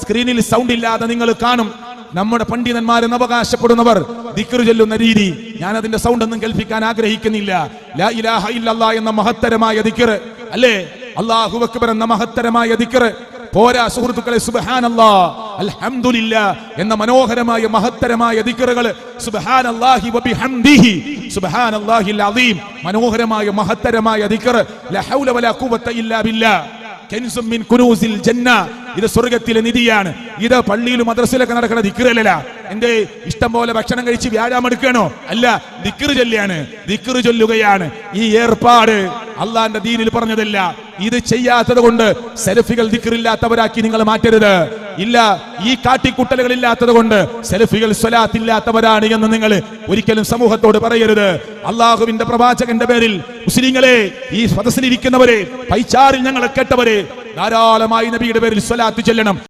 സ്ക്രീനിൽ സൗണ്ട് ഇല്ലാതെ നിങ്ങൾ കാണും. നമ്മുടെ പണ്ഡിതന്മാരെന്ന് അവകാശപ്പെടുന്നവർ ദിക്ർ ചൊല്ലുന്ന രീതി ഞാൻ അതിന്റെ സൗണ്ട് ഒന്നും കേൾപ്പിക്കാൻ ആഗ്രഹിക്കുന്നില്ല. ലാ ഇലാഹ ഇല്ലല്ലാഹ് എന്ന മഹത്തരമായ ദിക്ർ, അല്ലേ, അല്ലാഹു അക്ബർ എന്ന മഹത്തരമായ ദിക്ർ പോരാ സുഹൃത്തുക്കളെ, സുബ്ഹാനല്ലാഹ് അൽഹംദുലില്ലാഹ് എന്ന മനോഹരമായ മഹത്തരമായ ദിക്റുകൾ, സുബ്ഹാനല്ലാഹി വബിഹംദിഹി സുബ്ഹാനല്ലാഹിൽ അസീം മനോഹരമായ മഹത്തരമായ ദിക്ർ, ലാ ഹൗല വലാ ഖുവത ഇല്ലാ ബില്ലാഹ് കൻസും മിൻ കുനൂസിൽ ജന്ന, ഇത് സ്വർഗ്ഗത്തിലെ നിധിയാണ്. ഇത് പള്ളിയിലും മദ്രസയിലൊക്കെ നടക്കുന്ന ദിക്റല്ല. എന്റെ ഇഷ്ടം പോലെ ഭക്ഷണം കഴിച്ച് വ്യായാമം എടുക്കണോ? അല്ല, ദിക്ർ ചൊല്ലുകയാണ്, ദിക്ർ ചൊല്ലുകയാണ്. ഈ ഏർപ്പാട് അള്ളാന്റെ ദീനിൽ പറഞ്ഞതല്ല. ഇത് ചെയ്യാത്തത് കൊണ്ട് സെൽഫികൾ ദിക്റില്ലാത്തവരാക്കി നിങ്ങൾ മാറ്റരുത്. ഇല്ല, ഈ കാട്ടിക്കുട്ടലുകൾ ഇല്ലാത്തത് കൊണ്ട് സെൽഫികൾ സ്വലാത്തില്ലാത്തവരാണ് എന്ന് നിങ്ങൾ ഒരിക്കലും സമൂഹത്തോട് പറയരുത്. അള്ളാഹുവിന്റെ പ്രവാചകന്റെ പേരിൽ മുസ്ലിങ്ങളെ, ഈ സദസ്സിലിരിക്കുന്നവരെ, പൈച്ചാറിൽ ഞങ്ങളെ കേട്ടവരെ, ധാരാളമായി നബിയുടെ പേരിൽ സ്വലാത്ത് ചൊല്ലണം.